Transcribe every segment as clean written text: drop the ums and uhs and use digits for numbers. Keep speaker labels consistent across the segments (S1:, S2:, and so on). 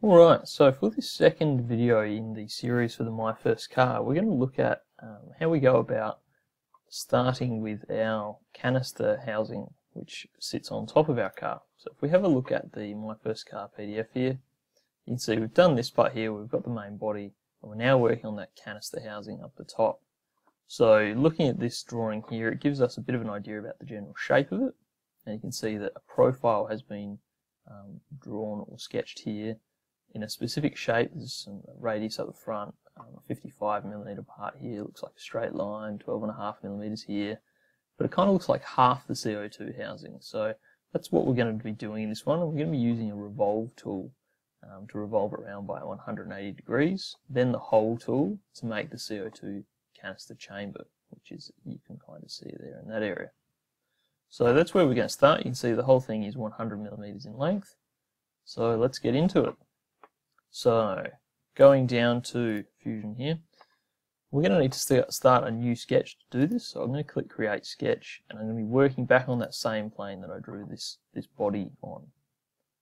S1: Alright, so for this second video in the series for the My First Car, we're going to look at how we go about starting with our canister housing which sits on top of our car. So if we have a look at the My First Car PDF here, you can see we've done this part here, we've got the main body, and we're now working on that canister housing up the top. So looking at this drawing here, it gives us a bit of an idea about the general shape of it, and you can see that a profile has been drawn or sketched here in a specific shape. There's some radius at the front, a 55mm part here, looks like a straight line, 12.5mm here, but it kind of looks like half the CO2 housing. So that's what we're going to be doing in this one. We're going to be using a revolve tool to revolve around by 180 degrees, then the hole tool to make the CO2 canister chamber, which is, you can kind of see there in that area. So that's where we're going to start. You can see the whole thing is 100mm in length. So let's get into it. So going down to Fusion here, we're going to need to start a new sketch to do this. So I'm going to click Create Sketch, and I'm going to be working back on that same plane that I drew this body on.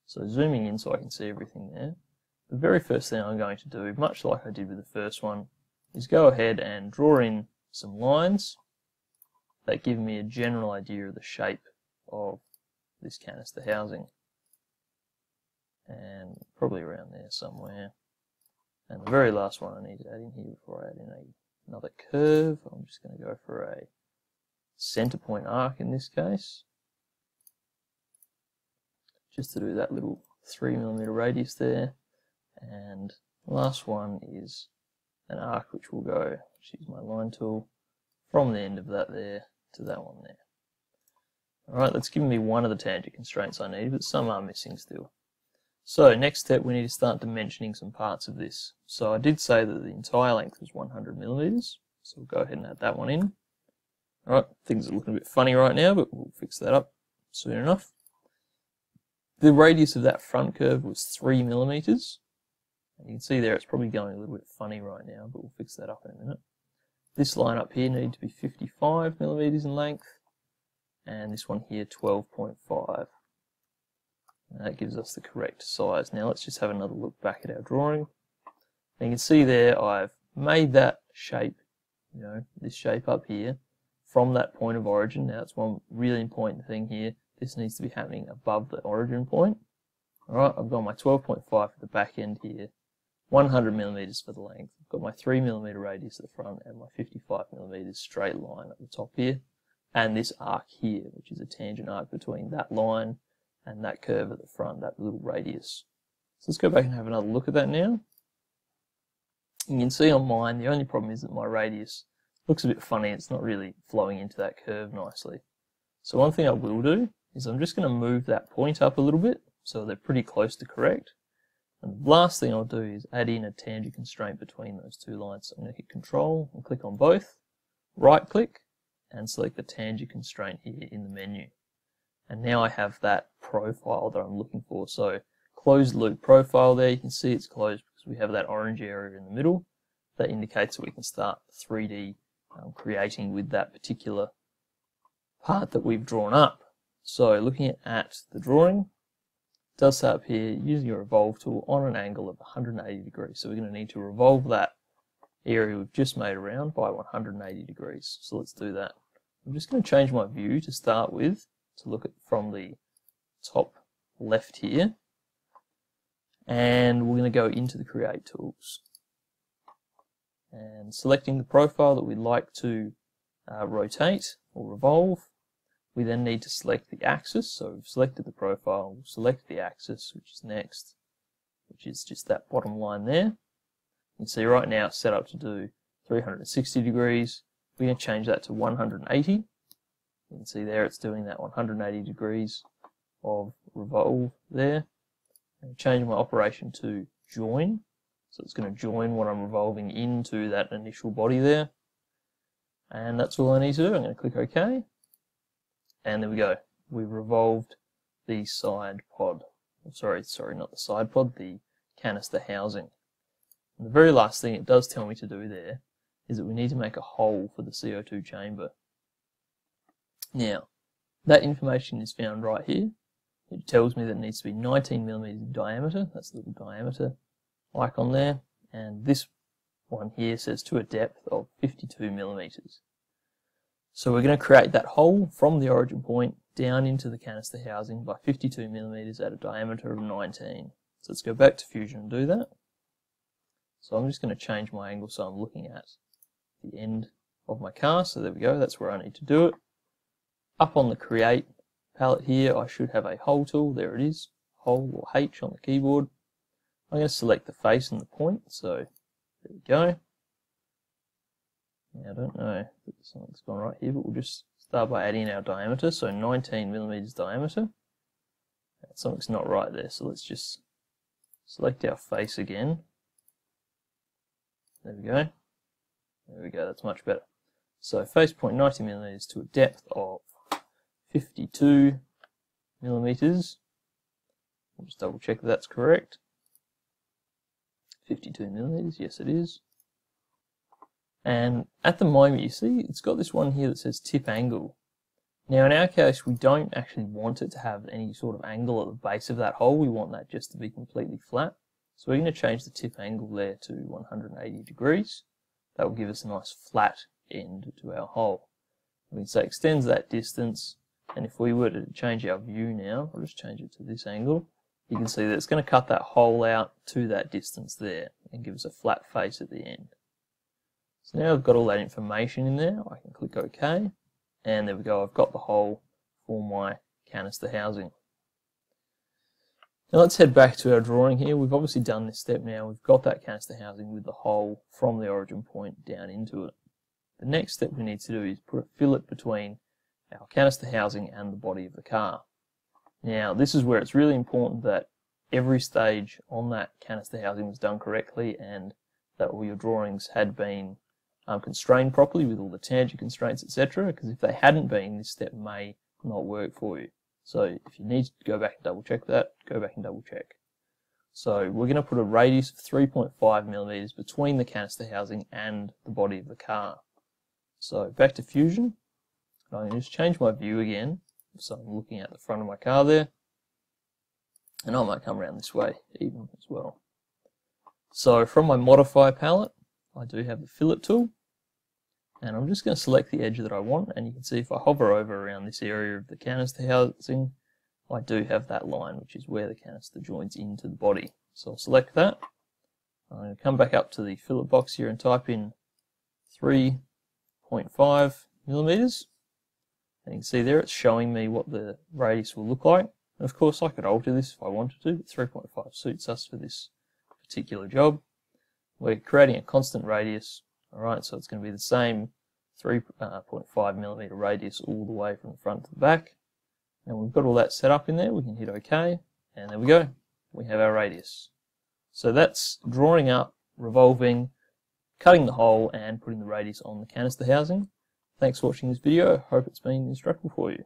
S1: So zooming in so I can see everything there. The very first thing I'm going to do, much like I did with the first one, is go ahead and draw in some lines that give me a general idea of the shape of this canister housing. And probably around there somewhere. And the very last one I need to add in here before I add in another curve, I'm just going to go for a center point arc in this case, just to do that little 3mm radius there. And the last one is an arc which will go, just use my line tool, from the end of that there to that one there. Alright, that's given me one of the tangent constraints I need, but some are missing still. So next step, we need to start dimensioning some parts of this. So I did say that the entire length was 100mm, so we'll go ahead and add that one in. Alright, things are looking a bit funny right now, but we'll fix that up soon enough. The radius of that front curve was 3mm. And you can see there it's probably going a little bit funny right now, but we'll fix that up in a minute. This line up here needed to be 55mm in length, and this one here 12.5. And that gives us the correct size. Now let's just have another look back at our drawing. And you can see there I've made that shape, this shape up here, from that point of origin. Now it's one really important thing here. This needs to be happening above the origin point. Alright, I've got my 12.5 for the back end here, 100mm for the length. I've got my 3mm radius at the front and my 55mm straight line at the top here. And this arc here, which is a tangent arc between that line and that curve at the front, that little radius. So let's go back and have another look at that now. You can see on mine, the only problem is that my radius looks a bit funny. It's not really flowing into that curve nicely. So one thing I will do is I'm just going to move that point up a little bit so they're pretty close to correct. And the last thing I'll do is add in a tangent constraint between those two lines. So I'm going to hit Control and click on both, right click, and select the tangent constraint here in the menu. And now I have that profile that I'm looking for. So closed loop profile there, you can see it's closed because we have that orange area in the middle. That indicates that we can start 3D creating with that particular part that we've drawn up. So looking at the drawing, it does start up here using a revolve tool on an angle of 180 degrees. So we're going to need to revolve that area we've just made around by 180 degrees. So let's do that. I'm just going to change my view to start with, to look at from the top left here, and we're going to go into the Create tools and selecting the profile that we'd like to rotate or revolve. We then need to select the axis. So we've selected the profile, we'll select the axis, which is next, which is just that bottom line there. You can see right now it's set up to do 360 degrees. We're going to change that to 180. You can see there it's doing that 180 degrees of revolve there. I'm changing my operation to join. So it's going to join what I'm revolving into that initial body there. And that's all I need to do. I'm going to click OK. And there we go. We've revolved the side pod. Sorry, not the side pod, the canister housing. And the very last thing it does tell me to do there is that we need to make a hole for the CO2 chamber. Now, that information is found right here. It tells me that it needs to be 19 millimeters in diameter. That's the little diameter icon there. And this one here says to a depth of 52 millimeters. So we're going to create that hole from the origin point down into the canister housing by 52 millimeters at a diameter of 19. So let's go back to Fusion and do that. So I'm just going to change my angle so I'm looking at the end of my car. So there we go, that's where I need to do it. Up on the Create palette here, I should have a hole tool. There it is, hole or H on the keyboard. I'm going to select the face and the point, so there we go. Now I don't know if something's gone right here, but we'll just start by adding our diameter, so 19 millimeters diameter. Something's not right there, so let's just select our face again. There we go. There we go, that's much better. So face point 90 millimeters to a depth of 52 millimeters. I'll just double check that that's correct. 52 millimeters, yes it is. And at the moment, you see, it's got this one here that says tip angle. Now in our case, we don't actually want it to have any sort of angle at the base of that hole. We want that just to be completely flat. So we're going to change the tip angle there to 180 degrees. That will give us a nice flat end to our hole. We can say extends that distance, and if we were to change our view now, I'll just change it to this angle, you can see that it's going to cut that hole out to that distance there and give us a flat face at the end. So now I've got all that information in there, I can click OK, and there we go, I've got the hole for my canister housing. Now let's head back to our drawing here. We've obviously done this step now, we've got that canister housing with the hole from the origin point down into it. The next step we need to do is put a fillet between our canister housing and the body of the car. Now this is where it's really important that every stage on that canister housing was done correctly and that all your drawings had been constrained properly with all the tangent constraints, etc. Because if they hadn't been, this step may not work for you. So if you need to go back and double check that, go back and double check. So we're going to put a radius of 3.5 millimeters between the canister housing and the body of the car. So back to Fusion, I'm going to just change my view again, so I'm looking at the front of my car there, and I might come around this way even as well. So from my Modify palette, I do have the Fillet tool, and I'm just going to select the edge that I want, and you can see if I hover over around this area of the canister housing, I do have that line, which is where the canister joins into the body. So I'll select that. I'm going to come back up to the fillet box here and type in 3.5 millimeters. And you can see there it's showing me what the radius will look like. And of course I could alter this if I wanted to, but 3.5 suits us for this particular job. We're creating a constant radius. Alright, so it's going to be the same 3.5 millimeter radius all the way from the front to the back. And we've got all that set up in there, we can hit OK, and there we go, we have our radius. So that's drawing up, revolving, cutting the hole and putting the radius on the canister housing. Thanks for watching this video, hope it's been instructive for you.